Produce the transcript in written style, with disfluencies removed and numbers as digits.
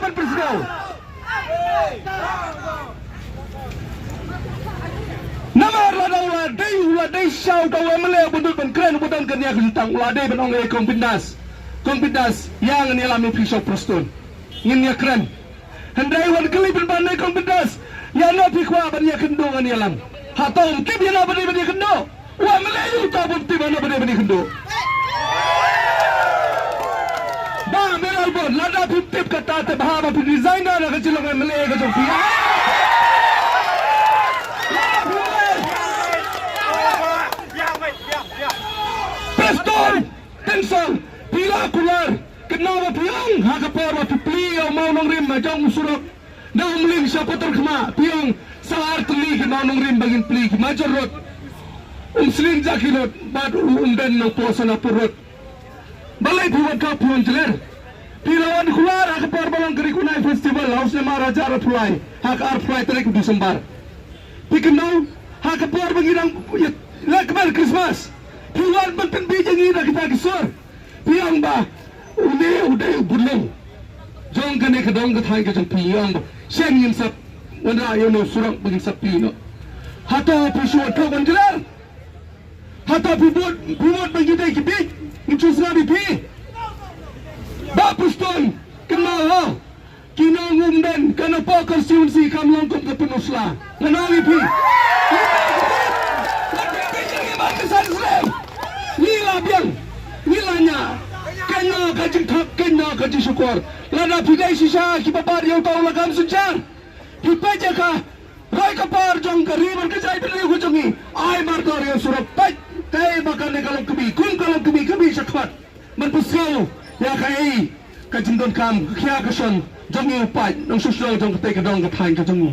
kan presiden. Nama rada uladai syau kau emele budut keren budan kenya kentang uladai benong kompindas yang ni alami pisau proston ingin keren hendai wan keli bandai kompindas yang no pikwa bania kendo ngani alam hatau mungkin dia na bania kendo wa melayu ta bukti mana bania kendo ba meral bon lada tip kata te bahaba pi designer na kecil ngai mele ka jong pia Preston tensong pila kular kenapa piang hakapor wa pipli au mau nong rim majong usurok na umling sa putar kema piang sahar teli ke mau nong rim bagin pli ke major rot umsling jakilot bad umben no posana purot balai buat ka puan jeler pilawan kular hakapor balang keri kunai festival haus ne maraja ratulai hak arflai terik Desember pikenau hakapor bagirang lekmal Christmas Piwan bentin bijang ina kita kisor piang ba udah bulan jong kene kedong ketai ke jong piang ba siang yin sap wana ayo no surang begin sapi no hato pisuat kau banjelar hato pibot bagi dai kibik incus nabi pi ba puston kenal ha kina ngumden kana pakar siunsi kam longkom ke penusla nanawi pi Nila biang, nilanya, kena kaji tak, kena kaji syukur. Lada pidai sisa kipabar yang tahu lagam suncar. Hipai jaka, rai kapar jong kari berkejai beli kujongi. Ai martor yang surat pai, kai bakal kalau kebi, kun kalau kebi syakfat. Menpusau, ya kai, kajindon kam, kia keson, jongi upai, nong susau jong ketai kedong ketai kejongi.